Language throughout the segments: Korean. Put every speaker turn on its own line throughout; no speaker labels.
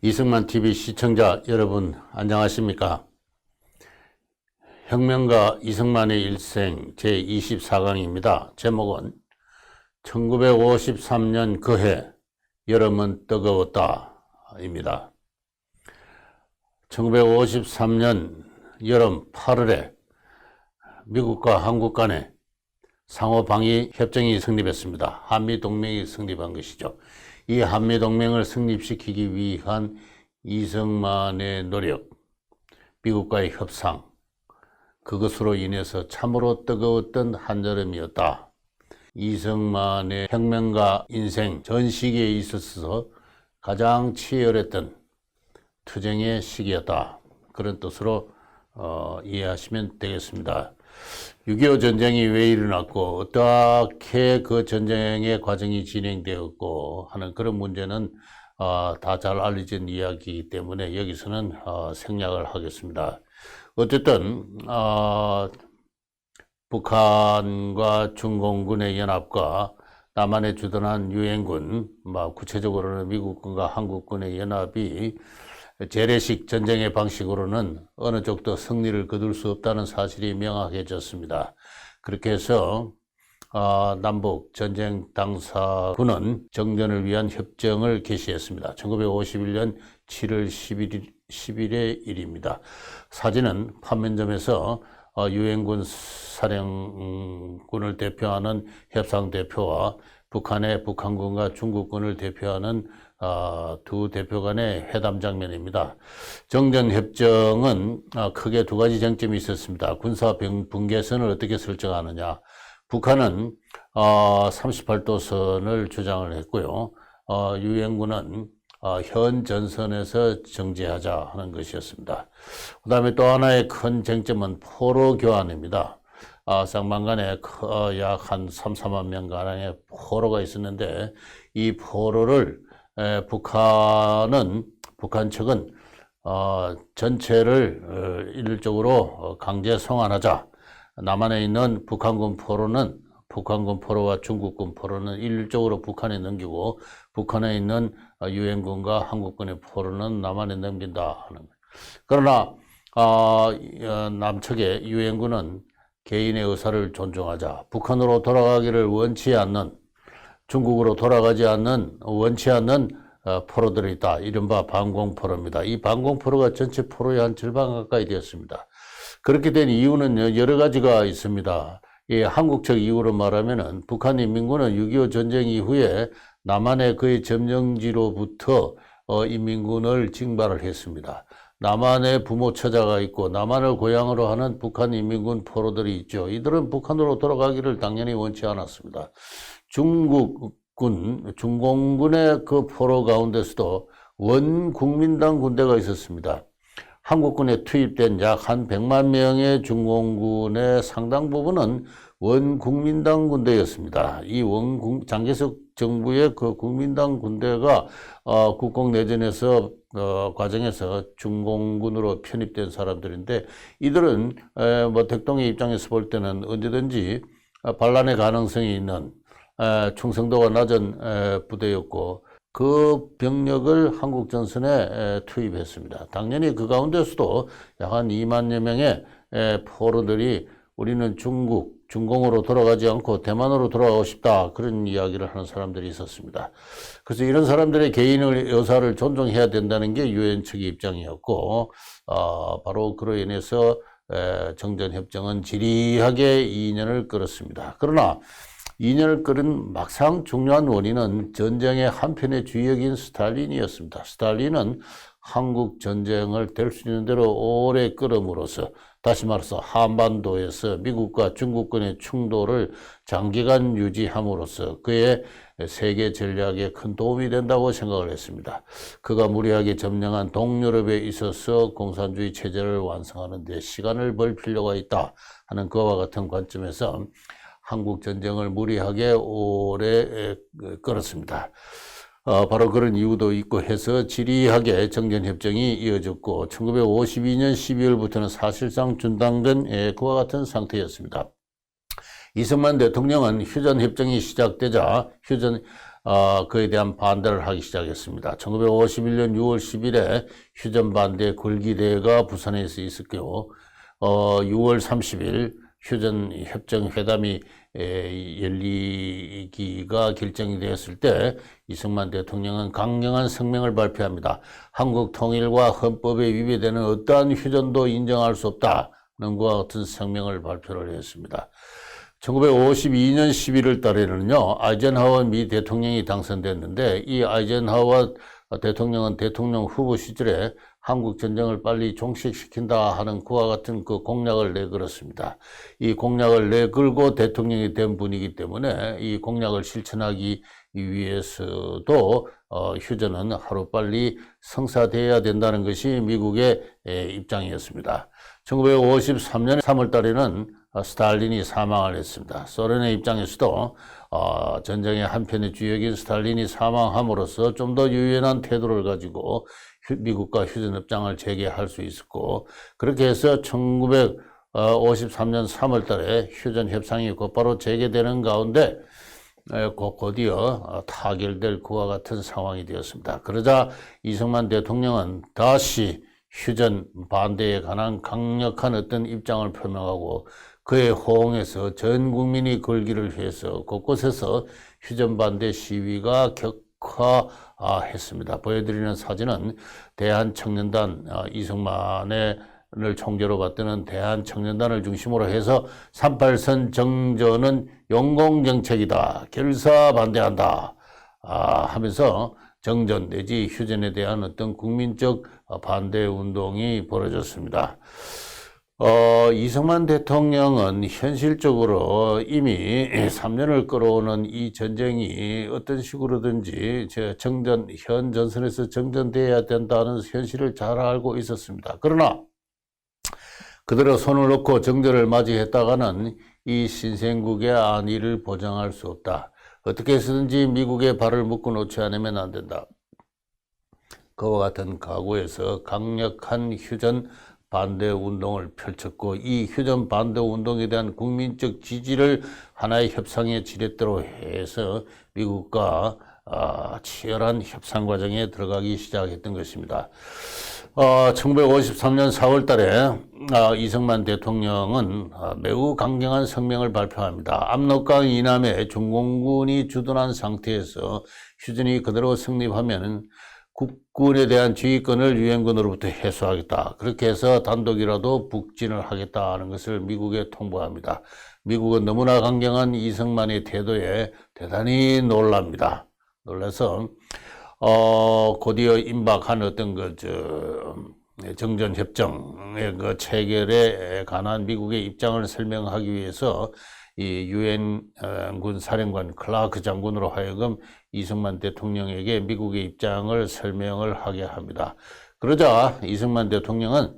이승만 TV 시청자 여러분 안녕하십니까? 혁명가 이승만의 일생 제24강입니다. 제목은 1953년 그해 여름은 뜨거웠다 입니다. 1953년 여름 8월에 미국과 한국 간에 상호방위 협정이 성립했습니다. 한미동맹이 성립한 것이죠. 이 한미동맹을 성립시키기 위한 이승만의 노력, 미국과의 협상, 그것으로 인해서 참으로 뜨거웠던 한여름이었다. 이승만의 혁명가 인생 전 시기에 있어서 가장 치열했던 투쟁의 시기였다. 그런 뜻으로 이해하시면 되겠습니다. 6.25 전쟁이 왜 일어났고 어떻게 그 전쟁의 과정이 진행되었고 하는 그런 문제는 다 잘 알려진 이야기이기 때문에 여기서는 생략을 하겠습니다. 어쨌든 북한과 중공군의 연합과 남한에 주둔한 유엔군, 구체적으로는 미국군과 한국군의 연합이 재래식 전쟁의 방식으로는 어느 쪽도 승리를 거둘 수 없다는 사실이 명확해졌습니다. 그렇게 해서 남북 전쟁 당사군은 정전을 위한 협정을 개시했습니다. 1951년 7월 10일의 일입니다. 사진은 판문점에서 유엔군 사령군을 대표하는 협상대표와 북한의 북한군과 중국군을 대표하는 두 대표 간의 회담 장면입니다. 정전협정은 크게 두 가지 쟁점이 있었습니다. 군사 분계선을 어떻게 설정하느냐. 북한은 38도선을 주장을 했고요. 유엔군은 현 전선에서 정지하자 하는 것이었습니다. 그 다음에 또 하나의 큰 쟁점은 포로 교환입니다. 쌍방간에 약 한 3-4만 명가량의 포로가 있었는데 이 포로를 북한 측은 전체를 일률적으로 강제 송환하자. 남한에 있는 북한군 포로와 중국군 포로는 일률적으로 북한에 넘기고 북한에 있는 유엔군과 한국군의 포로는 남한에 넘긴다 하는 거예요. 그러나 남측의 유엔군은 개인의 의사를 존중하자. 북한으로 돌아가기를 원치 않는, 중국으로 돌아가지 않는, 원치 않는 포로들이 있다. 이른바 반공포로입니다. 이 반공포로가 전체 포로의 한 절반 가까이 되었습니다. 그렇게 된 이유는 여러 가지가 있습니다. 이 한국적 이유로 말하면은 북한 인민군은 6.25 전쟁 이후에 남한의 그의 점령지로부터 인민군을 징발을 했습니다. 남한에 부모 처자가 있고 남한을 고향으로 하는 북한 인민군 포로들이 있죠. 이들은 북한으로 돌아가기를 당연히 원치 않았습니다. 중공군의 그 포로 가운데서도 원국민당 군대가 있었습니다. 한국군에 투입된 약 한 100만 명의 중공군의 상당 부분은 원국민당 군대였습니다. 이 장개석 정부의 그 국민당 군대가 국공내전에서 과정에서 중공군으로 편입된 사람들인데 이들은 대통령 입장에서 볼 때는 언제든지 반란의 가능성이 있는 충성도가 낮은 부대였고 그 병력을 한국전선에 투입했습니다. 당연히 그 가운데서도 약 한 2만여 명의 포로들이 우리는 중공으로 돌아가지 않고 대만으로 돌아가고 싶다. 그런 이야기를 하는 사람들이 있었습니다. 그래서 이런 사람들의 개인의 의사를 존중해야 된다는 게 유엔 측의 입장이었고, 바로 그로 인해서 정전협정은 지리하게 2년을 끌었습니다. 그러나 2년을 끌은 막상 중요한 원인은 전쟁의 한편의 주역인 스탈린이었습니다. 스탈린은 한국 전쟁을 될 수 있는 대로 오래 끌음으로써 다시 말해서 한반도에서 미국과 중국군의 충돌을 장기간 유지함으로써 그의 세계 전략에 큰 도움이 된다고 생각을 했습니다. 그가 무리하게 점령한 동유럽에 있어서 공산주의 체제를 완성하는 데 시간을 벌 필요가 있다 하는 그와 같은 관점에서 한국 전쟁을 무리하게 오래 끌었습니다. 바로 그런 이유도 있고 해서 지리하게 정전협정이 이어졌고 1952년 12월부터는 사실상 중단된 그와 같은 상태였습니다. 이승만 대통령은 휴전협정이 시작되자 그에 대한 반대를 하기 시작했습니다. 1951년 6월 10일에 휴전 반대 굴기대회가 부산에서 있었고요. 6월 30일 휴전 협정 회담이 열리기가 결정이 되었을 때 이승만 대통령은 강경한 성명을 발표합니다. 한국 통일과 헌법에 위배되는 어떠한 휴전도 인정할 수 없다는 것과 같은 성명을 발표를 했습니다. 1952년 11월 달에는요, 아이젠하워 미 대통령이 당선됐는데, 이 아이젠하워 대통령은 대통령 후보 시절에 한국 전쟁을 빨리 종식시킨다 하는 그와 같은 그 공약을 내걸었습니다. 이 공약을 내걸고 대통령이 된 분이기 때문에 이 공약을 실천하기 위해서도 휴전은 하루빨리 성사되어야 된다는 것이 미국의 입장이었습니다. 1953년 3월 달에는 스탈린이 사망을 했습니다. 소련의 입장에서도 전쟁의 한편의 주역인 스탈린이 사망함으로써 좀 더 유연한 태도를 가지고 미국과 휴전 협정을 재개할 수 있었고, 그렇게 해서 1953년 3월 달에 휴전 협상이 곧바로 재개되는 가운데 곧이어 타결될 그와 같은 상황이 되었습니다. 그러자 이승만 대통령은 다시 휴전 반대에 관한 강력한 어떤 입장을 표명하고 그에 호응해서 전 국민이 걸기를 위해서 곳곳에서 휴전 반대 시위가 격화했습니다. 보여드리는 사진은 대한청년단, 이승만을 총재로 받드는 대한청년단을 중심으로 해서 38선 정전은 용공정책이다, 결사 반대한다 하면서 정전 내지 휴전에 대한 어떤 국민적 반대 운동이 벌어졌습니다. 이승만 대통령은 현실적으로 이미 3년을 끌어오는 이 전쟁이 어떤 식으로든지 현 전선에서 정전되어야 된다는 현실을 잘 알고 있었습니다. 그러나 그대로 손을 놓고 정전을 맞이했다가는 이 신생국의 안위를 보장할 수 없다. 어떻게 해서든지 미국의 발을 묶어 놓지 않으면 안 된다. 그와 같은 각오에서 강력한 휴전 반대 운동을 펼쳤고, 이 휴전 반대 운동에 대한 국민적 지지를 하나의 협상의 지렛대로 해서 미국과 치열한 협상 과정에 들어가기 시작했던 것입니다. 1953년 4월 달에 이승만 대통령은 매우 강경한 성명을 발표합니다. 압록강 이남에 중공군이 주둔한 상태에서 휴전이 그대로 성립하면 국군에 대한 지휘권을 유엔군으로부터 해소하겠다. 그렇게 해서 단독이라도 북진을 하겠다는 것을 미국에 통보합니다. 미국은 너무나 강경한 이승만의 태도에 대단히 놀랍니다. 놀라서 곧이어 임박한 어떤 정전협정의 그 체결에 관한 미국의 입장을 설명하기 위해서 이 유엔군 사령관 클라크 장군으로 하여금 이승만 대통령에게 미국의 입장을 설명을 하게 합니다. 그러자 이승만 대통령은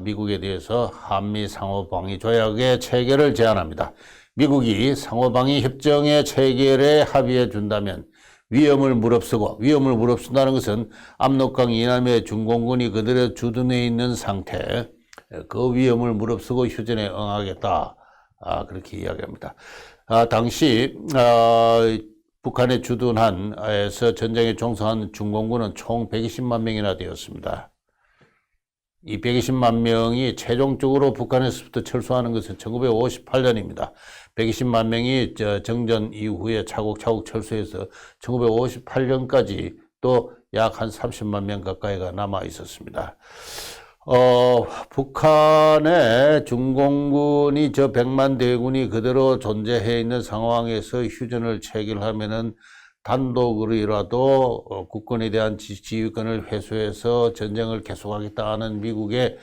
미국에 대해서 한미 상호방위 조약의 체결을 제안합니다. 미국이 상호방위 협정의 체결에 합의해 준다면 위험을 무릅쓴다는 것은 압록강 이남의 중공군이 그들의 주둔해 있는 상태, 그 위험을 무릅쓰고 휴전에 응하겠다. 그렇게 이야기합니다. 당시 북한에 주둔한에서 전쟁에 종사한 중공군은 총 120만 명이나 되었습니다. 이 120만 명이 최종적으로 북한에서부터 철수하는 것은 1958년입니다. 120만 명이 정전 이후에 차곡차곡 철수해서 1958년까지 또 약 한 30만 명 가까이가 남아 있었습니다. 북한의 중공군이 100만 대군이 그대로 존재해 있는 상황에서 휴전을 체결하면은 단독으로라도 국군에 대한 지휘권을 회수해서 전쟁을 계속하겠다는 미국의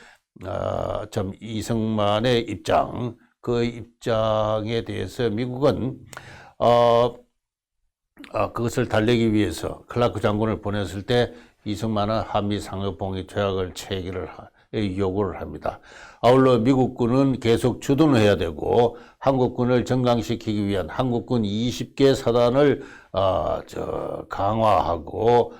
이승만의 입장, 그 입장에 대해서 미국은 그것을 달래기 위해서 클라크 장군을 보냈을 때 이승만은 한미 상호방위 조약을 체결을 요구를 합니다. 아울러 미국군은 계속 주둔해야 되고 한국군을 정강시키기 위한 한국군 20개 사단을 강화하고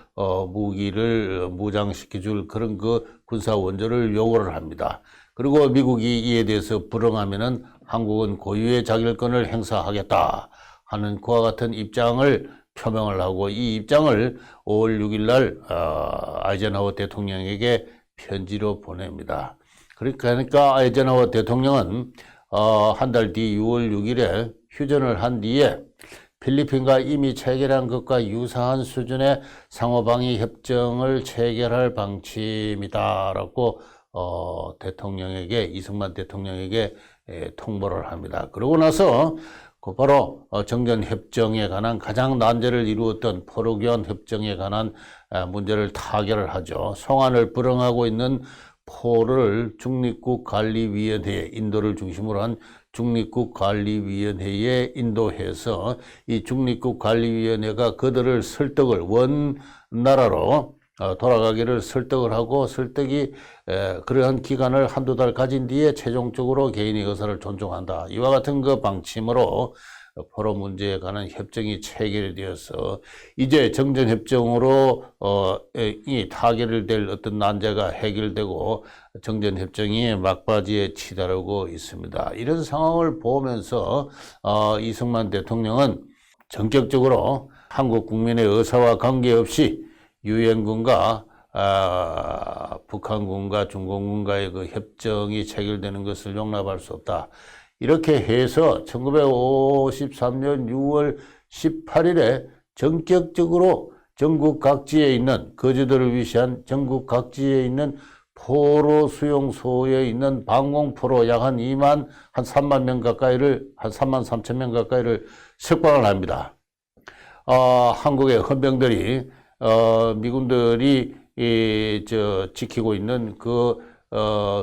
무기를 무장시켜줄 그런 그 군사 원조를 요구를 합니다. 그리고 미국이 이에 대해서 불응하면은 한국은 고유의 자결권을 행사하겠다 하는 그와 같은 입장을 표명을 하고 이 입장을 5월 6일 날 아이젠하워 대통령에게 편지로 보냅니다. 그러니까 아이젠하워 대통령은 한 달 뒤 6월 6일에 휴전을 한 뒤에 필리핀과 이미 체결한 것과 유사한 수준의 상호방위 협정을 체결할 방침이다라고 대통령에게, 이승만 대통령에게 통보를 합니다. 그러고 나서 곧바로 정전협정에 관한 가장 난제를 이루었던 포로교환 협정에 관한 문제를 타결을 하죠. 송환을 불응하고 있는 포를 중립국관리위원회, 인도를 중심으로 한 중립국관리위원회에 인도해서 이 중립국관리위원회가 그들을 설득을, 원나라로 돌아가기를 설득을 하고, 설득이 그러한 기간을 한두 달 가진 뒤에 최종적으로 개인의 의사를 존중한다, 이와 같은 그 방침으로 포로 문제에 관한 협정이 체결이 되어서 이제 정전협정으로 이 타결될 어떤 난제가 해결되고 정전협정이 막바지에 치달하고 있습니다. 이런 상황을 보면서 이승만 대통령은 전격적으로 한국 국민의 의사와 관계없이 유엔군과 북한군과 중공군과의 그 협정이 체결되는 것을 용납할 수 없다, 이렇게 해서 1953년 6월 18일에 전격적으로 전국 각지에 있는, 거주들을 위시한 전국 각지에 있는 포로 수용소에 있는 방공포로 약 한 3만 명 가까이를, 한 3만 3천 명 가까이를 석방을 합니다. 한국의 헌병들이, 미군들이 지키고 있는 그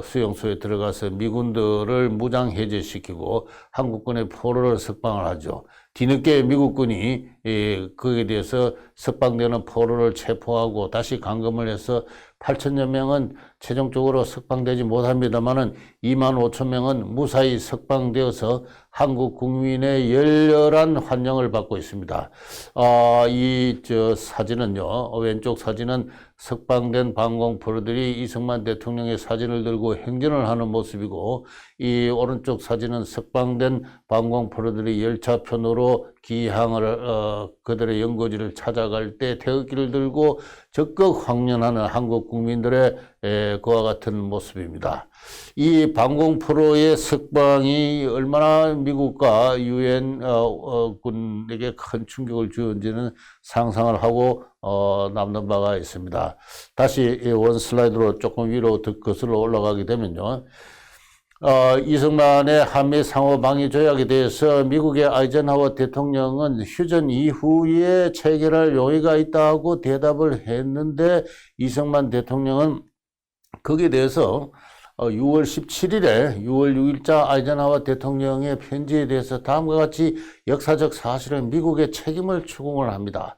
수용소에 들어가서 미군들을 무장 해제시키고 한국군의 포로를 석방을 하죠. 뒤늦게 미국군이 거기에 대해서 석방되는 포로를 체포하고 다시 감금을 해서 8천여 명은 최종적으로 석방되지 못합니다만은 2만 5천 명은 무사히 석방되어서 한국 국민의 열렬한 환영을 받고 있습니다. 이 사진은요, 왼쪽 사진은 석방된 방공포로들이 이승만 대통령의 사진을 들고 행진을 하는 모습이고, 이 오른쪽 사진은 석방된 방공포로들이 열차편으로 기항을 그들의 연고지를 찾아갈 때 태극기를 들고 적극 황련하는 한국 국민들의 그와 같은 모습입니다. 이 방공포로의 석방이 얼마나 미국과 유엔 군에게 큰 충격을 주었는지는 상상을 하고 남는 바가 있습니다. 다시 원 슬라이드로 조금 위로 거슬러 올라가게 되면요, 이승만의 한미 상호방위 조약에 대해서 미국의 아이젠하워 대통령은 휴전 이후에 체결할 용의가 있다고 대답을 했는데, 이승만 대통령은 거기에 대해서 6월 17일에 6월 6일자 아이젠하워 대통령의 편지에 대해서 다음과 같이 역사적 사실은 미국의 책임을 추궁을 합니다.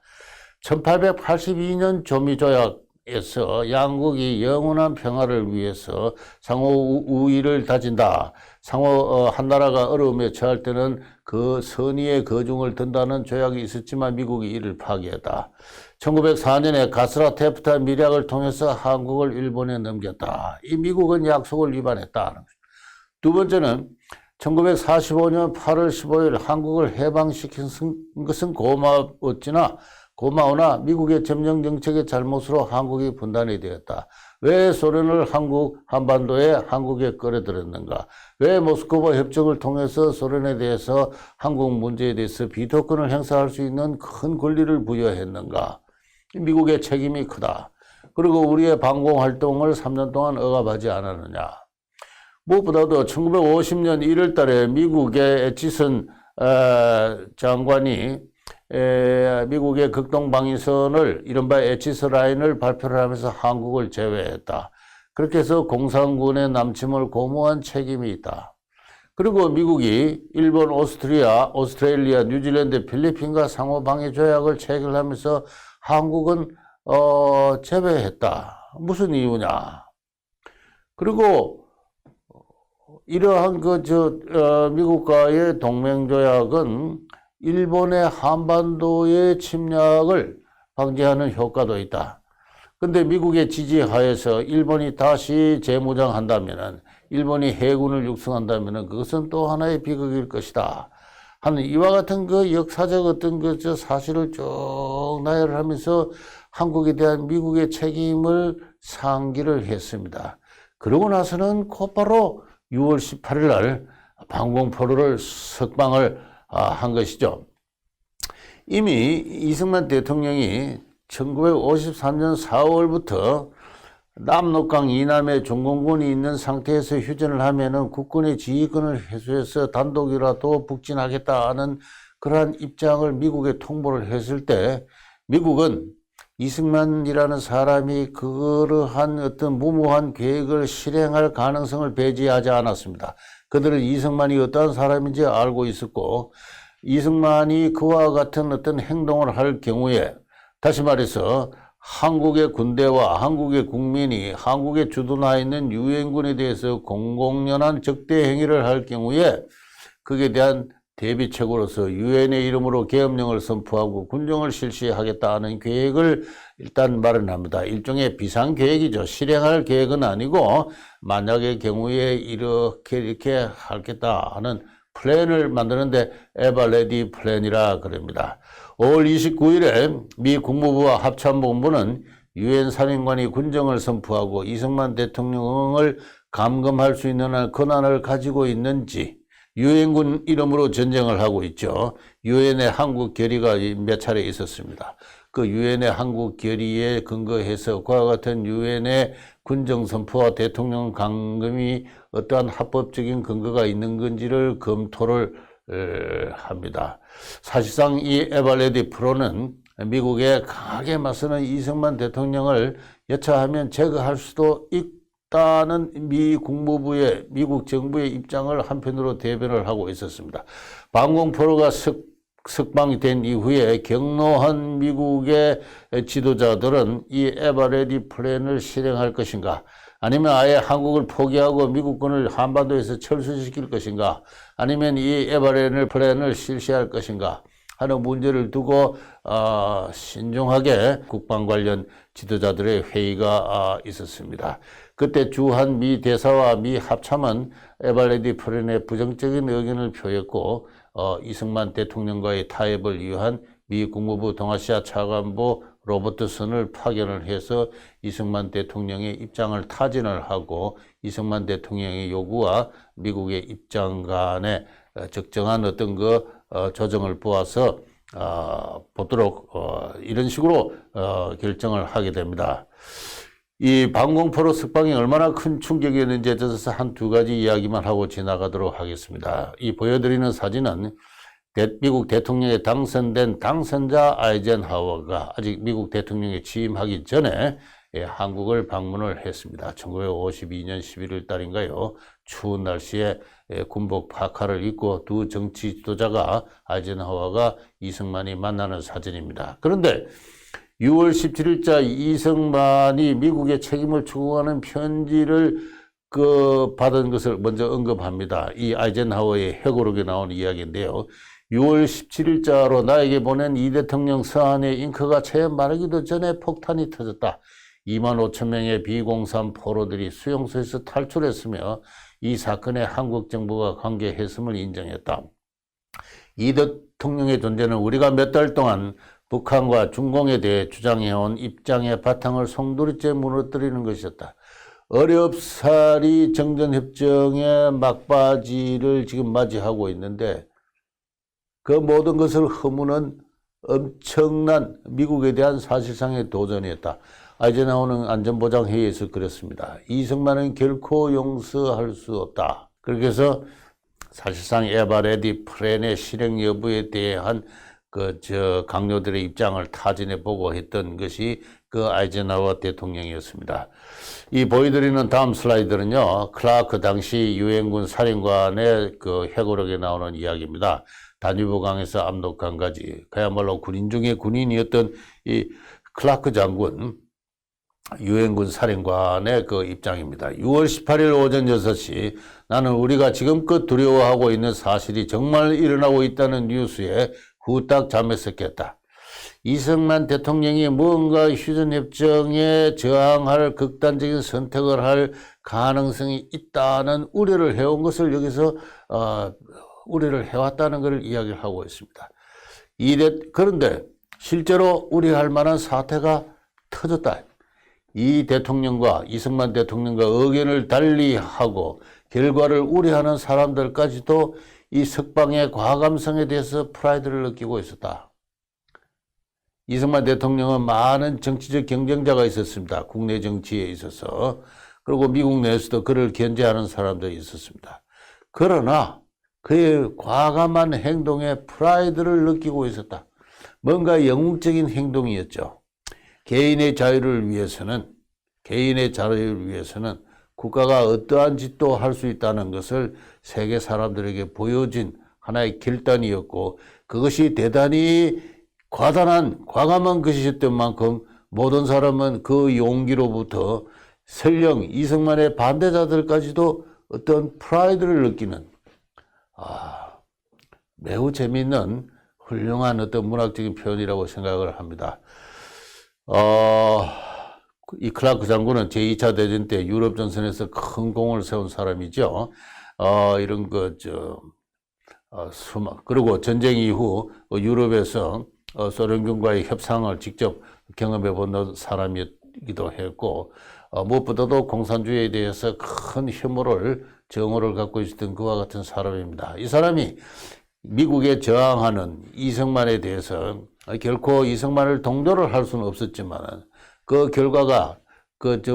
1882년 조미조약에서 양국이 영원한 평화를 위해서 상호 우위를 다진다, 상호 한 나라가 어려움에 처할 때는 그 선의의 거중을 든다는 조약이 있었지만 미국이 이를 파기했다. 1904년에 가스라 테프타 밀약을 통해서 한국을 일본에 넘겼다. 이 미국은 약속을 위반했다. 두 번째는 1945년 8월 15일 한국을 해방시킨 것은 고마우나 미국의 점령 정책의 잘못으로 한국이 분단이 되었다. 왜 소련을 한반도에 한국에 끌어들였는가? 왜 모스크바 협정을 통해서 소련에 대해서 한국 문제에 대해서 비토권을 행사할 수 있는 큰 권리를 부여했는가? 미국의 책임이 크다. 그리고 우리의 방공활동을 3년 동안 억압하지 않았느냐? 무엇보다도 1950년 1월 달에 미국의 애치슨 장관이 미국의 극동방위선을, 이른바 애치스 라인을 발표를 하면서 한국을 제외했다. 그렇게 해서 공산군의 남침을 고무한 책임이 있다. 그리고 미국이 일본, 오스트레일리아, 뉴질랜드, 필리핀과 상호방위 조약을 체결하면서 한국은 제외했다. 무슨 이유냐? 그리고 이러한 미국과의 동맹조약은 일본의 한반도의 침략을 방지하는 효과도 있다. 근데 미국의 지지하에서 일본이 다시 재무장한다면은, 일본이 해군을 육성한다면은 그것은 또 하나의 비극일 것이다. 하는 이와 같은 그 역사적 어떤 그 저 사실을 쭉 나열을 하면서 한국에 대한 미국의 책임을 상기를 했습니다. 그러고 나서는 곧바로 6월 18일 날 방공포로를 석방을 한 것이죠. 이미 이승만 대통령이 1953년 4월부터 남록강 이남에 중공군이 있는 상태에서 휴전을 하면은 국군의 지휘권을 회수해서 단독이라도 북진하겠다는 그러한 입장을 미국에 통보를 했을 때 미국은 이승만이라는 사람이 그러한 어떤 무모한 계획을 실행할 가능성을 배제하지 않았습니다. 그들은 이승만이 어떠한 사람인지 알고 있었고 이승만이 그와 같은 어떤 행동을 할 경우에 다시 말해서 한국의 군대와 한국의 국민이 한국에 주둔하 있는 유엔군에 대해서 공공연한 적대 행위를 할 경우에 그에 대한 대비책으로서 유엔의 이름으로 계엄령을 선포하고 군정을 실시하겠다는 계획을 일단 마련합니다. 일종의 비상계획이죠. 실행할 계획은 아니고 만약의 경우에 이렇게 하겠다 하는 플랜을 만드는데 에버레디 플랜이라 그럽니다. 5월 29일에 미 국무부와 합참본부는 유엔 사령관이 군정을 선포하고 이승만 대통령을 감금할 수 있는 권한을 가지고 있는지 유엔군 이름으로 전쟁을 하고 있죠. 유엔의 한국 결의가 몇 차례 있었습니다. 그 유엔의 한국 결의에 근거해서 그와 같은 유엔의 군정 선포와 대통령 감금이 어떠한 합법적인 근거가 있는 건지를 검토를 합니다. 사실상 이 에버레디 프로는 미국에 강하게 맞서는 이승만 대통령을 여차하면 제거할 수도 있다는 미 국무부의 미국 정부의 입장을 한편으로 대변을 하고 있었습니다. 방공포로가 석방이 된 이후에 경로한 미국의 지도자들은 이 에버레디 플랜을 실행할 것인가, 아니면 아예 한국을 포기하고 미국군을 한반도에서 철수시킬 것인가, 아니면 이 에버레디 플랜을 실시할 것인가 하는 문제를 두고 신중하게 국방 관련 지도자들의 회의가 있었습니다. 그때 주한 미 대사와 미 합참은 에버레디 플랜에 부정적인 의견을 표했고 이승만 대통령과의 타협을 위한 미 국무부 동아시아 차관보 로버트슨을 파견을 해서 이승만 대통령의 입장을 타진을 하고 이승만 대통령의 요구와 미국의 입장 간에 적정한 어떤 조정을 보아서 보도록 이런 식으로 결정을 하게 됩니다. 이 방공포로 석방이 얼마나 큰 충격이었는지에 대해서 한두 가지 이야기만 하고 지나가도록 하겠습니다. 이 보여드리는 사진은 미국 대통령에 당선된 당선자 아이젠하워가 아직 미국 대통령에 취임하기 전에 한국을 방문을 했습니다. 1952년 11월 달인가요? 추운 날씨에 군복 파카를 입고 두 정치 지도자가 아이젠하워가 이승만이 만나는 사진입니다. 그런데 6월 17일자 이승만이 미국의 책임을 추구하는 편지를 받은 것을 먼저 언급합니다. 이 아이젠하워의 회고록에 나온 이야기인데요. 6월 17일자로 나에게 보낸 이 대통령 서한의 잉크가 채 마르기도 전에 폭탄이 터졌다. 2만 5천 명의 비공산 포로들이 수용소에서 탈출했으며 이 사건에 한국 정부가 관계했음을 인정했다. 이 대통령의 존재는 우리가 몇 달 동안 북한과 중공에 대해 주장해온 입장의 바탕을 송두리째 무너뜨리는 것이었다. 어렵사리 정전협정의 막바지를 지금 맞이하고 있는데 그 모든 것을 허무는 엄청난 미국에 대한 사실상의 도전이었다. 아이젠하워는 안전보장회의에서 그랬습니다. 이승만은 결코 용서할 수 없다. 그렇게 해서 사실상 에버레디 플랜의 실행 여부에 대한 강요들의 입장을 타진해 보고 했던 것이 아이젠하워 대통령이었습니다. 이 보여드리는 다음 슬라이드는요, 클라크 당시 유엔군 사령관의 회고록에 나오는 이야기입니다. 다뉴브강에서 압록강까지 그야말로 군인 중에 군인이었던 이 클라크 장군, 유엔군 사령관의 입장입니다. 6월 18일 오전 6시 나는 우리가 지금껏 두려워하고 있는 사실이 정말 일어나고 있다는 뉴스에 후딱 잠에서 깼다. 이승만 대통령이 무언가 휴전협정에 저항할 극단적인 선택을 할 가능성이 있다는 우려를 해온 것을 여기서 우려를 해왔다는 것을 이야기를 하고 있습니다. 그런데 실제로 우려할 만한 사태가 터졌다. 이 대통령과 이승만 대통령과 의견을 달리하고 결과를 우려하는 사람들까지도 이 석방의 과감성에 대해서 프라이드를 느끼고 있었다. 이승만 대통령은 많은 정치적 경쟁자가 있었습니다. 국내 정치에 있어서. 그리고 미국 내에서도 그를 견제하는 사람들이 있었습니다. 그러나 그의 과감한 행동에 프라이드를 느끼고 있었다. 뭔가 영웅적인 행동이었죠. 개인의 자유를 위해서는 국가가 어떠한 짓도 할 수 있다는 것을 세계 사람들에게 보여진 하나의 결단이었고, 그것이 대단히 과감한 것이었던 만큼 모든 사람은 그 용기로부터 설령 이승만의 반대자들까지도 어떤 프라이드를 느끼는 매우 재미있는 훌륭한 어떤 문학적인 표현이라고 생각을 합니다. 이 클라크 장군은 제2차 대전 때 유럽 전선에서 큰 공을 세운 사람이죠. 그리고 전쟁 이후 유럽에서 소련군과의 협상을 직접 경험해 본 사람이기도 했고, 무엇보다도 공산주의에 대해서 큰 정오를 갖고 있었던 그와 같은 사람입니다. 이 사람이 미국에 저항하는 이승만에 대해서 결코 이승만을 동조를 할 수는 없었지만, 그 결과가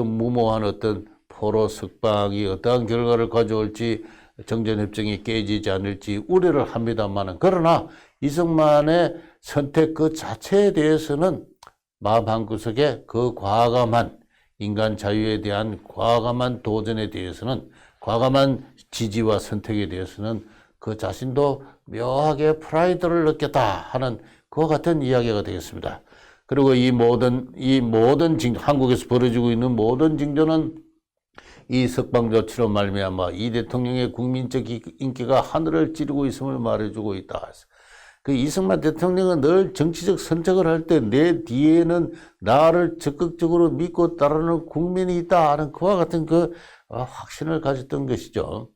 무모한 어떤 포로 석방이 어떠한 결과를 가져올지, 정전협정이 깨지지 않을지 우려를 합니다만, 그러나 이승만의 선택 그 자체에 대해서는 마음 한구석에 그 과감한 인간 자유에 대한 과감한 도전에 대해서는, 과감한 지지와 선택에 대해서는 그 자신도 묘하게 프라이드를 느꼈다 하는 그와 같은 이야기가 되겠습니다. 그리고 한국에서 벌어지고 있는 모든 징조는 이 석방조치로 말미암아 이 대통령의 국민적 인기가 하늘을 찌르고 있음을 말해주고 있다. 그 이승만 대통령은 늘 정치적 선택을 할 때 내 뒤에는 나를 적극적으로 믿고 따르는 국민이 있다 하는 그와 같은 그 확신을 가졌던 것이죠.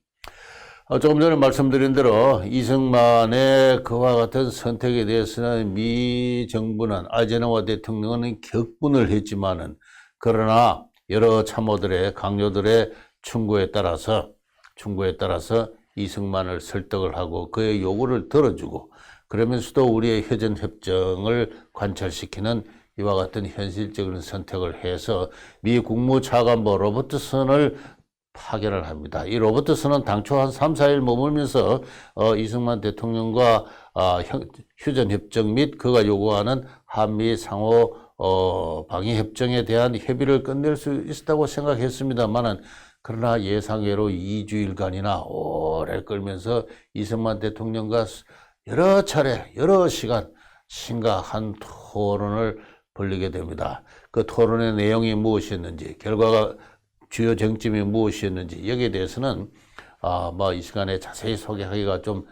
조금 전에 말씀드린 대로 이승만의 그와 같은 선택에 대해서는 미 정부는, 아이젠하워 대통령은 격분을 했지만은, 그러나 여러 참모들의 강요들의 충고에 따라서 이승만을 설득을 하고 그의 요구를 들어주고, 그러면서도 우리의 휴전협정을 관철시키는 이와 같은 현실적인 선택을 해서 미 국무차관보 로버트슨을 파견을 합니다. 이 로버트슨은 당초 한 3, 4일 머물면서 이승만 대통령과 휴전협정 및 그가 요구하는 한미 상호 방위협정에 대한 협의를 끝낼 수 있었다고 생각했습니다만은, 그러나 예상외로 2주일간이나 오래 끌면서 이승만 대통령과 여러 차례, 여러 시간 심각한 토론을 벌이게 됩니다. 그 토론의 내용이 무엇이었는지, 결과가 주요 쟁점이 무엇이었는지, 여기에 대해서는 이 시간에 자세히 소개하기가 좀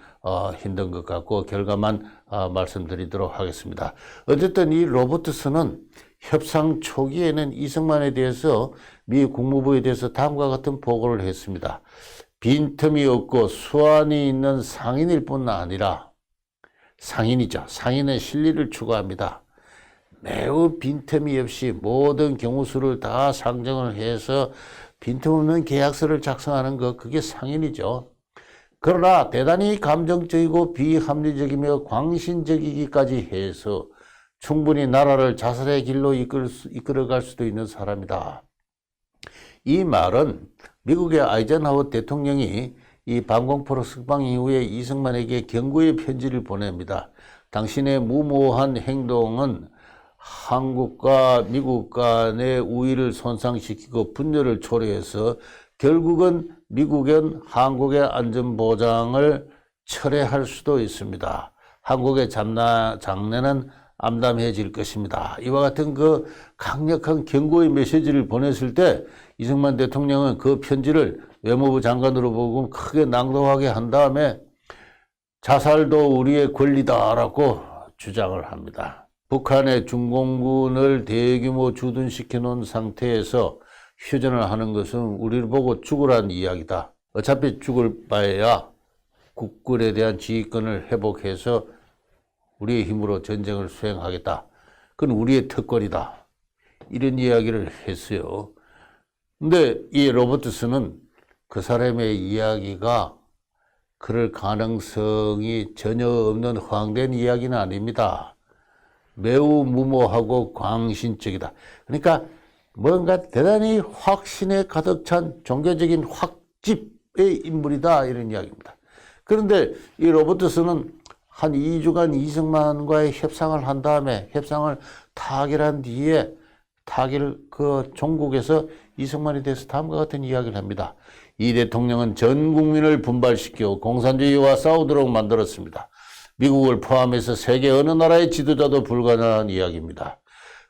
힘든 것 같고 결과만 말씀드리도록 하겠습니다. 어쨌든 이 로버트슨은 협상 초기에는 이승만에 대해서 미 국무부에 대해서 다음과 같은 보고를 했습니다. 빈틈이 없고 수완이 있는 상인일 뿐 아니라, 상인은 실리를 추구합니다. 매우 빈틈이 없이 모든 경우수를 다 상정을 해서 빈틈없는 계약서를 작성하는 것, 그게 상인이죠. 그러나 대단히 감정적이고 비합리적이며 광신적이기까지 해서 충분히 나라를 자살의 길로 이끌어갈 수도 있는 사람이다. 이 말은 미국의 아이젠하워 대통령이 이 방공포로 석방 이후에 이승만에게 경고의 편지를 보냅니다. 당신의 무모한 행동은 한국과 미국 간의 우위를 손상시키고 분열을 초래해서 결국은 미국은 한국의 안전보장을 철회할 수도 있습니다. 한국의 장래는 암담해질 것입니다. 이와 같은 그 강력한 경고의 메시지를 보냈을 때 이승만 대통령은 그 편지를 외무부 장관으로 보고 크게 낭독하게 한 다음에 자살도 우리의 권리다라고 주장을 합니다. 북한의 중공군을 대규모 주둔시켜 놓은 상태에서 휴전을 하는 것은 우리를 보고 죽으라는 이야기다. 어차피 죽을 바에야 국군에 대한 지휘권을 회복해서 우리의 힘으로 전쟁을 수행하겠다. 그건 우리의 특권이다. 이런 이야기를 했어요. 근데 이 로버트슨은 그 사람의 이야기가 그럴 가능성이 전혀 없는 허황된 이야기는 아닙니다. 매우 무모하고 광신적이다. 그러니까 뭔가 대단히 확신에 가득 찬 종교적인 확집의 인물이다. 이런 이야기입니다. 그런데 이 로버트슨은 한 2주간 이승만과의 협상을 한 다음에 협상을 타결한 뒤에 그 종국에서 이승만에 대해서 다음과 같은 이야기를 합니다. 이 대통령은 전 국민을 분발시켜 공산주의와 싸우도록 만들었습니다. 미국을 포함해서 세계 어느 나라의 지도자도 불가능한 이야기입니다.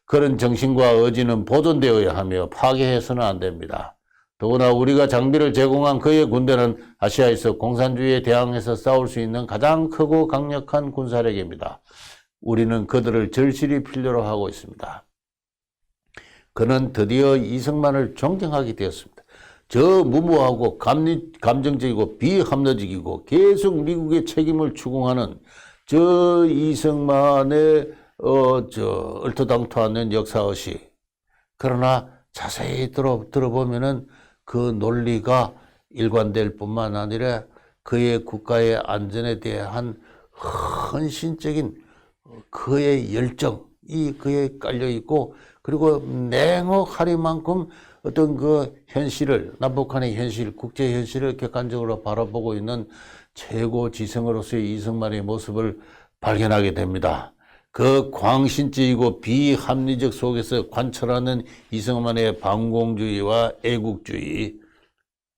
그런 정신과 의지는 보존되어야 하며 파괴해서는 안 됩니다. 더구나 우리가 장비를 제공한 그의 군대는 아시아에서 공산주의에 대항해서 싸울 수 있는 가장 크고 강력한 군사력입니다. 우리는 그들을 절실히 필요로 하고 있습니다. 그는 드디어 이승만을 존경하게 되었습니다. 저 무모하고 감정적이고 비합리적이고 계속 미국의 책임을 추궁하는 저 이승만의 얼토당토하는 역사의식. 그러나 자세히 들어보면은 그 논리가 일관될 뿐만 아니라 그의 국가의 안전에 대한 헌신적인 그의 열정이 그에 깔려 있고, 그리고 냉혹하리 만큼 어떤 그 현실을, 남북한의 현실, 국제 현실을 객관적으로 바라보고 있는 최고 지성으로서의 이승만의 모습을 발견하게 됩니다. 그 광신적이고 비합리적 속에서 관철하는 이승만의 반공주의와 애국주의,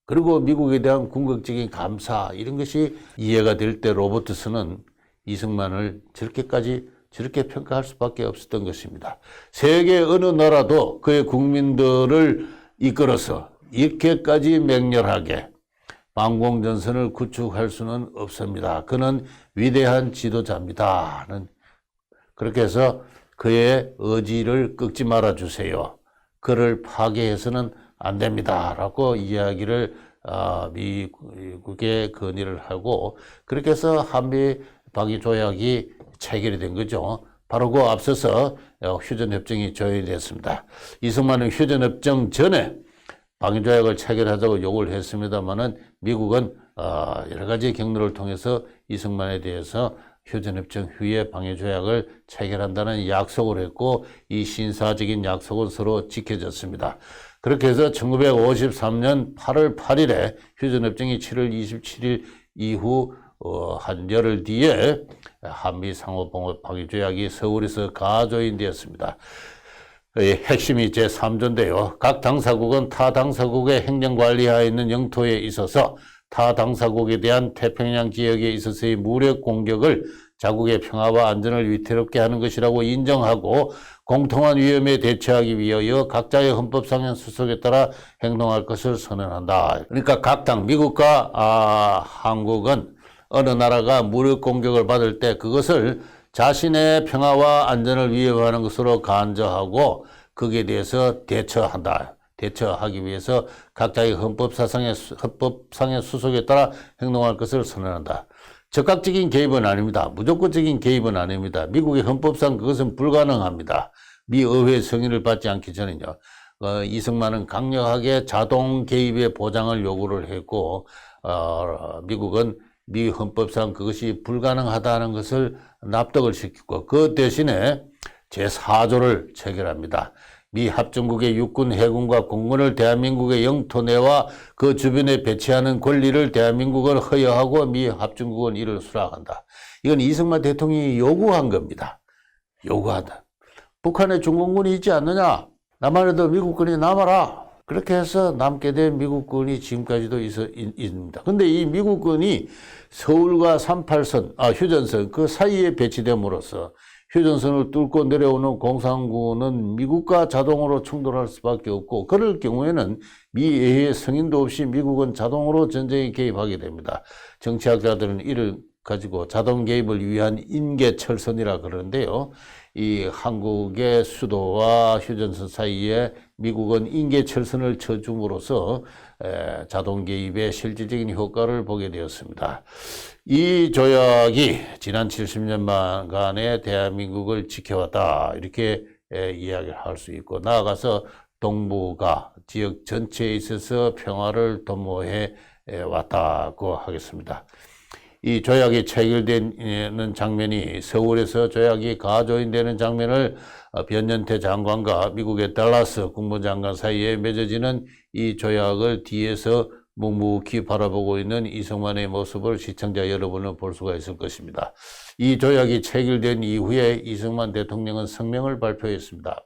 그리고 미국에 대한 궁극적인 감사, 이런 것이 이해가 될 때 로버트슨은 이승만을 저렇게 평가할 수밖에 없었던 것입니다. 세계 어느 나라도 그의 국민들을 이끌어서 이렇게까지 맹렬하게 반공전선을 구축할 수는 없습니다. 그는 위대한 지도자입니다. 그렇게 해서 그의 의지를 꺾지 말아주세요. 그를 파괴해서는 안 됩니다. 라고 이야기를 미국에 건의를 하고, 그렇게 해서 한미 방위 조약이 체결이 된 거죠. 바로 그 앞서서 휴전협정이 조율됐습니다. 이승만은 휴전협정 전에 방위조약을 체결하자고 요구를 했습니다만은 미국은 여러 가지 경로를 통해서 이승만에 대해서 휴전협정 후에 방위조약을 체결한다는 약속을 했고, 이 신사적인 약속은 서로 지켜졌습니다. 그렇게 해서 1953년 8월 8일에 휴전협정이 7월 27일 이후 한 열흘 뒤에 한미 상호봉합 방위조약이 서울에서 가조인되었습니다. 핵심이 제3조인데요. 각 당사국은 타 당사국의 행정관리하에 있는 영토에 있어서 타 당사국에 대한 태평양 지역에 있어서의 무력 공격을 자국의 평화와 안전을 위태롭게 하는 것이라고 인정하고, 공통한 위험에 대처하기 위하여 각자의 헌법상의 수속에 따라 행동할 것을 선언한다. 그러니까 각 당, 미국과 한국은 어느 나라가 무력 공격을 받을 때 그것을 자신의 평화와 안전을 위협하는 것으로 간주하고 거기에 대해서 대처하기 위해서 각자의 헌법상의 수속에 따라 행동할 것을 선언한다. 적극적인 개입은 아닙니다. 무조건적인 개입은 아닙니다. 미국의 헌법상 그것은 불가능합니다. 미 의회 승인을 받지 않기 전에요. 이승만은 강력하게 자동 개입의 보장을 요구를 했고, 미국은 미 헌법상 그것이 불가능하다는 것을 납득을 시키고, 그 대신에 제4조를 체결합니다. 미 합중국의 육군, 해군과 공군을 대한민국의 영토 내와 그 주변에 배치하는 권리를 대한민국은 허여하고 미 합중국은 이를 수락한다. 이건 이승만 대통령이 요구한 겁니다. 요구한다. 북한에 중공군이 있지 않느냐? 남한에도 미국군이 남아라. 그렇게 해서 남게 된 미국군이 지금까지도 있습니다. 근데 이 미국군이 서울과 38선, 휴전선 그 사이에 배치됨으로써 휴전선을 뚫고 내려오는 공산군은 미국과 자동으로 충돌할 수밖에 없고, 그럴 경우에는 미 의회 승인도 없이 미국은 자동으로 전쟁에 개입하게 됩니다. 정치학자들은 이를 가지고 자동 개입을 위한 인계철선이라 그러는데요. 이 한국의 수도와 휴전선 사이에 미국은 인계철선을 쳐줌으로써 자동 개입의 실질적인 효과를 보게 되었습니다. 이 조약이 지난 70년간의 대한민국을 지켜왔다 이렇게 이야기를 할 수 있고, 나아가서 동북아 지역 전체에 있어서 평화를 도모해 왔다고 하겠습니다. 이 조약이 체결되는 장면이 서울에서 조약이 가조인되는 장면을 변연태 장관과 미국의 달라스 국무장관 사이에 맺어지는 이 조약을 뒤에서 묵묵히 바라보고 있는 이승만의 모습을 시청자 여러분은 볼 수가 있을 것입니다. 이 조약이 체결된 이후에 이승만 대통령은 성명을 발표했습니다.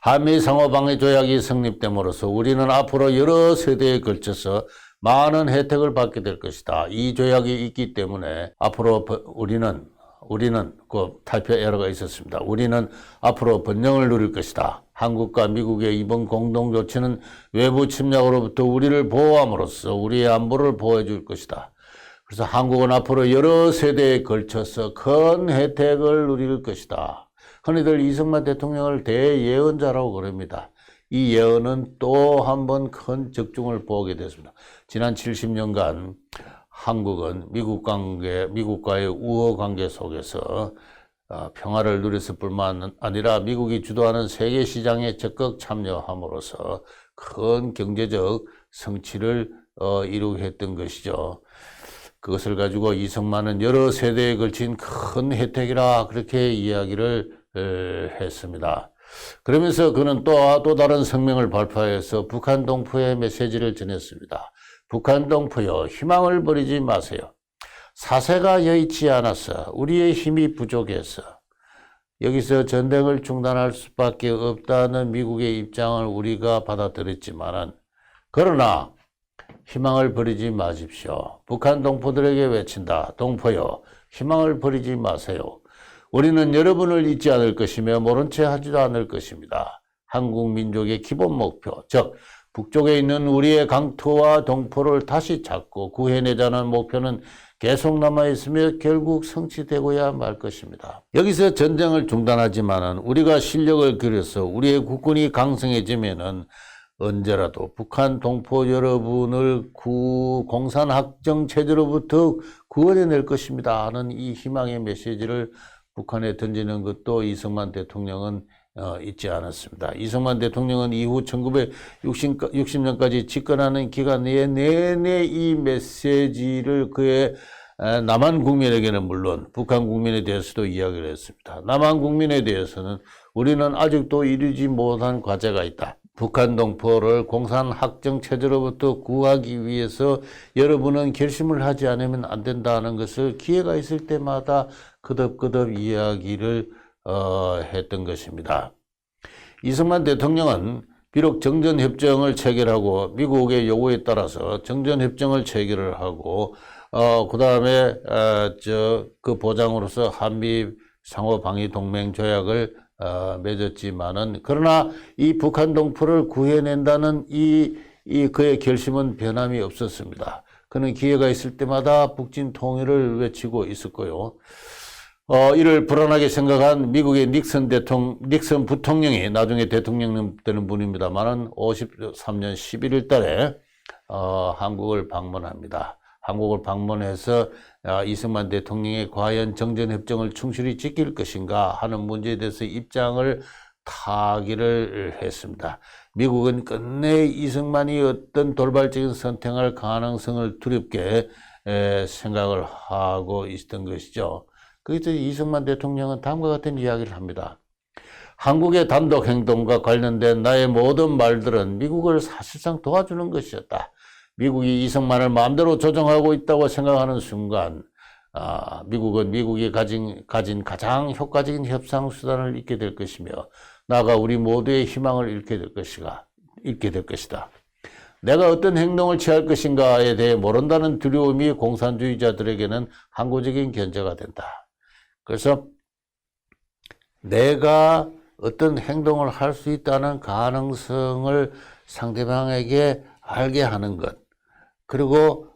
한미 상호방위 조약이 성립됨으로써 우리는 앞으로 여러 세대에 걸쳐서 많은 혜택을 받게 될 것이다. 이 조약이 있기 때문에 앞으로 우리는 그 타이표 에러가 있었습니다. 우리는 앞으로 번영을 누릴 것이다. 한국과 미국의 이번 공동 조치는 외부 침략으로부터 우리를 보호함으로써 우리의 안보를 보호해 줄 것이다. 그래서 한국은 앞으로 여러 세대에 걸쳐서 큰 혜택을 누릴 것이다. 흔히들 이승만 대통령을 대예언자라고 그럽니다. 이 예언은 또 한 번 큰 적중을 보게 됐습니다. 지난 70년간 한국은 미국과의 우호 관계 속에서 평화를 누렸을 뿐만 아니라 미국이 주도하는 세계 시장에 적극 참여함으로써 큰 경제적 성취를 이루게 했던 것이죠. 그것을 가지고 이승만은 여러 세대에 걸친 큰 혜택이라 그렇게 이야기를 했습니다. 그러면서 그는 또 다른 성명을 발표해서 북한 동포의 메시지를 전했습니다. 북한 동포여, 희망을 버리지 마세요. 사세가 여의치 않아서 우리의 힘이 부족해서 여기서 전쟁을 중단할 수밖에 없다는 미국의 입장을 우리가 받아들였지만은, 그러나 희망을 버리지 마십시오. 북한 동포들에게 외친다. 동포여, 희망을 버리지 마세요. 우리는 여러분을 잊지 않을 것이며 모른 채 하지도 않을 것입니다. 한국 민족의 기본 목표, 즉 북쪽에 있는 우리의 강토와 동포를 다시 찾고 구해내자는 목표는 계속 남아있으며 결국 성취되고야 말 것입니다. 여기서 전쟁을 중단하지만은 우리가 실력을 기울여서 우리의 국군이 강성해지면은 언제라도 북한 동포 여러분을 공산학정 체제로부터 구원해낼 것입니다 하는 이 희망의 메시지를 북한에 던지는 것도 이승만 대통령은 잊지 않았습니다. 이승만 대통령은 이후 1960년까지 집권하는 기간 내내 이 메시지를 그의 남한 국민에게는 물론 북한 국민에 대해서도 이야기를 했습니다. 남한 국민에 대해서는 우리는 아직도 이루지 못한 과제가 있다. 북한 동포를 공산학정 체제로부터 구하기 위해서 여러분은 결심을 하지 않으면 안 된다는 것을 기회가 있을 때마다 거듭거듭 이야기를 했던 것입니다. 이승만 대통령은 비록 정전협정을 체결하고 미국의 요구에 따라서 정전협정을 체결을 하고 그 다음에 그 보장으로서 한미 상호방위동맹 조약을 맺었지만은, 그러나 이 북한 동포를 구해낸다는 그의 결심은 변함이 없었습니다. 그는 기회가 있을 때마다 북진 통일을 외치고 있었고요. 이를 불안하게 생각한 미국의 닉슨 부통령이 나중에 대통령 되는 분입니다만은 53년 11월 달에 한국을 방문합니다. 한국을 방문해서 이승만 대통령이 과연 정전협정을 충실히 지킬 것인가 하는 문제에 대해서 입장을 타기를 했습니다. 미국은 끝내 이승만이 어떤 돌발적인 선택할 가능성을 두렵게 생각을 하고 있었던 것이죠. 그래서 이승만 대통령은 다음과 같은 이야기를 합니다. 한국의 단독 행동과 관련된 나의 모든 말들은 미국을 사실상 도와주는 것이었다. 미국이 이승만을 마음대로 조정하고 있다고 생각하는 순간 미국은 미국이 가진 가장 효과적인 협상 수단을 잃게 될 것이며 나아가 우리 모두의 희망을 잃게 될 것이다. 내가 어떤 행동을 취할 것인가에 대해 모른다는 두려움이 공산주의자들에게는 항구적인 견제가 된다. 그래서 내가 어떤 행동을 할 수 있다는 가능성을 상대방에게 알게 하는 것, 그리고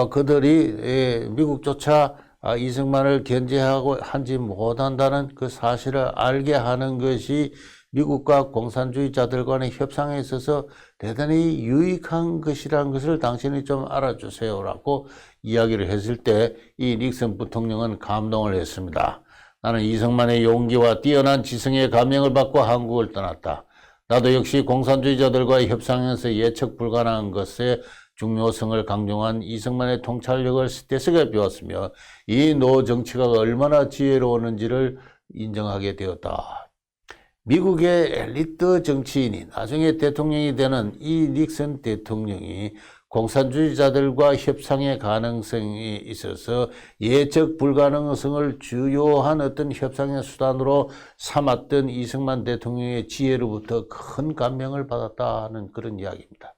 그들이 미국조차 이승만을 견제하고 하지 못한다는 그 사실을 알게 하는 것이 미국과 공산주의자들 간의 협상에 있어서 대단히 유익한 것이라는 것을 당신이 좀 알아주세요라고 이야기를 했을 때 이 닉슨 부통령은 감동을 했습니다. 나는 이승만의 용기와 뛰어난 지성의 감명을 받고 한국을 떠났다. 나도 역시 공산주의자들과의 협상에서 예측 불가능한 것의 중요성을 강조한 이승만의 통찰력을 스테스가 배웠으며 이 노 정치가 얼마나 지혜로웠는지를 인정하게 되었다. 미국의 엘리트 정치인이 나중에 대통령이 되는 이 닉슨 대통령이 공산주의자들과 협상의 가능성이 있어서 예측 불가능성을 주요한 어떤 협상의 수단으로 삼았던 이승만 대통령의 지혜로부터 큰 감명을 받았다는 그런 이야기입니다.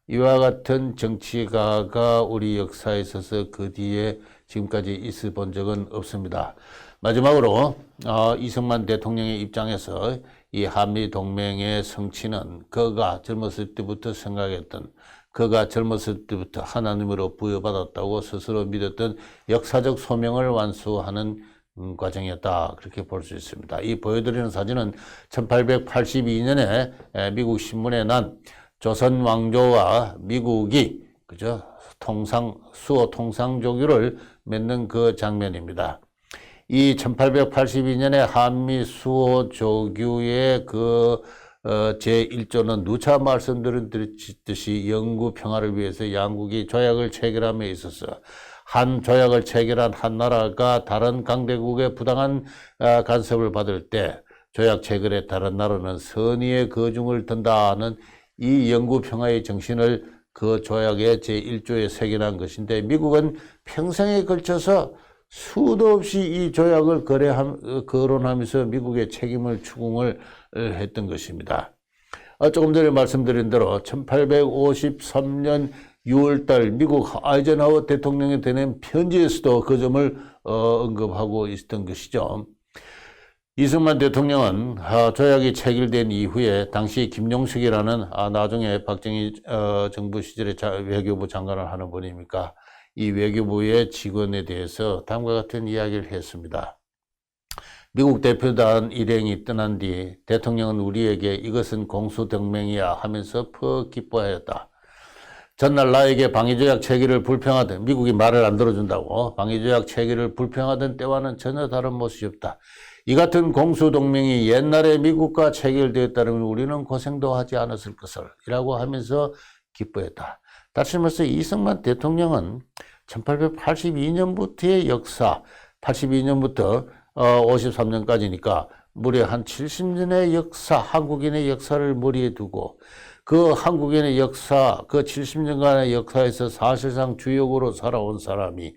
이와 같은 정치가가 우리 역사에 있어서 그 뒤에 지금까지 있어 본 적은 없습니다. 마지막으로 이승만 대통령의 입장에서 이 한미동맹의 성취는 그가 젊었을 때부터 생각했던, 그가 젊었을 때부터 하나님으로 부여받았다고 스스로 믿었던 역사적 소명을 완수하는 과정이었다, 그렇게 볼 수 있습니다. 이 보여드리는 사진은 1882년에 미국 신문에 난 조선 왕조와 미국이 수호 통상조규를 맺는 그 장면입니다. 이 1882년에 한미 수호 조규의 제1조는 누차 말씀드렸듯이 영구 평화를 위해서 양국이 조약을 체결함에 있어서 한 조약을 체결한 한 나라가 다른 강대국의 부당한 간섭을 받을 때 조약 체결에 다른 나라는 선의의 거중을 든다는 이 영구 평화의 정신을 그 조약의 제1조에 새겨난 것인데, 미국은 평생에 걸쳐서 수도 없이 이 조약을 거론하면서 미국의 책임을 추궁을 했던 것입니다. 조금 전에 말씀드린 대로 1853년 6월달 미국 아이젠하워 대통령이 되는 편지에서도 그 점을 언급하고 있었던 것이죠. 이승만 대통령은 조약이 체결된 이후에 당시 김용석이라는 나중에 박정희 정부 시절에 외교부 장관을 하는 분이니까 이 외교부의 직원에 대해서 다음과 같은 이야기를 했습니다. 미국 대표단 일행이 떠난 뒤 대통령은 우리에게 이것은 공수동맹이야 하면서 퍽 기뻐하였다. 전날 나에게 방위조약 체결을 불평하던, 미국이 말을 안 들어준다고 방위조약 체결을 불평하던 때와는 전혀 다른 모습이 없다. 이 같은 공수동맹이 옛날에 미국과 체결되었다면 우리는 고생도 하지 않았을 것을 이라고 하면서 기뻐했다. 다시 말해서 이승만 대통령은 1882년부터의 역사, 82년부터 53년까지니까 무려 한 70년의 역사, 한국인의 역사를 머리에 두고 그 한국인의 역사, 그 70년간의 역사에서 사실상 주역으로 살아온 사람이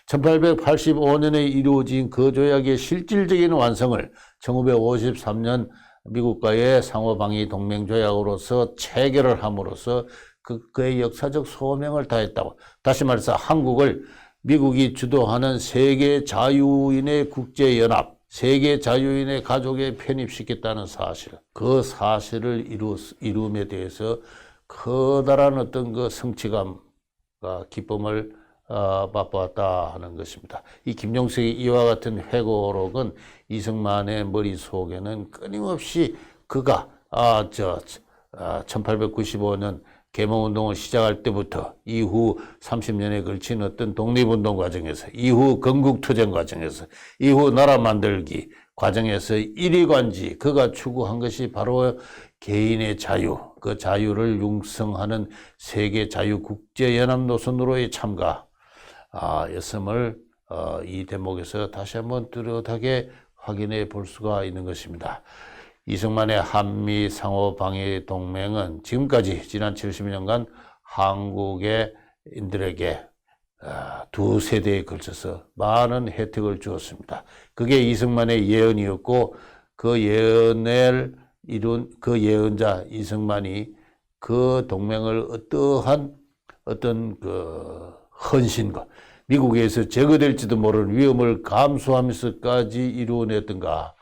1885년에 이루어진 그 조약의 실질적인 완성을 1953년 미국과의 상호방위 동맹 조약으로서 체결을 함으로써 그의 역사적 소명을 다했다고. 다시 말해서 한국을 미국이 주도하는 세계 자유인의 국제연합, 세계 자유인의 가족에 편입시켰다는 사실, 그 사실을 이룸에 대해서 커다란 어떤 그 성취감과 기쁨을 맛보았다 하는 것입니다. 이 김용석의 이와 같은 회고록은 이승만의 머릿속에는 끊임없이 그가 1895년 계몽운동을 시작할 때부터 이후 30년에 걸친 어떤 독립운동 과정에서, 이후 건국투쟁 과정에서, 이후 나라 만들기 과정에서 일이관지 그가 추구한 것이 바로 개인의 자유, 그 자유를 융성하는 세계 자유국제연합 노선으로의 참가 였음을 이 대목에서 다시 한번 뚜렷하게 확인해 볼 수가 있는 것입니다. 이승만의 한미 상호방위 동맹은 지금까지 지난 70년간 한국의 인들에게 두 세대에 걸쳐서 많은 혜택을 주었습니다. 그게 이승만의 예언이었고, 그 예언을 이룬 그 예언자 이승만이 그 동맹을 어떠한 어떤 그 헌신과 미국에서 제거될지도 모르는 위험을 감수하면서까지 이루어냈던가,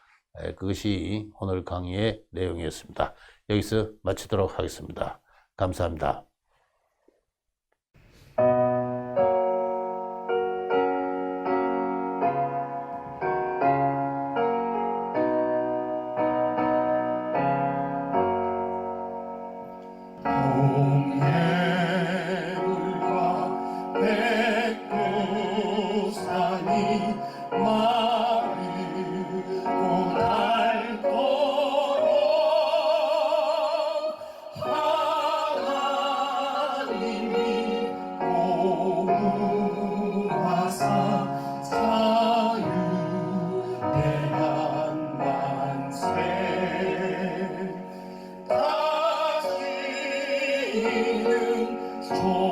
그것이 오늘 강의의 내용이었습니다. 여기서 마치도록 하겠습니다. 감사합니다.
주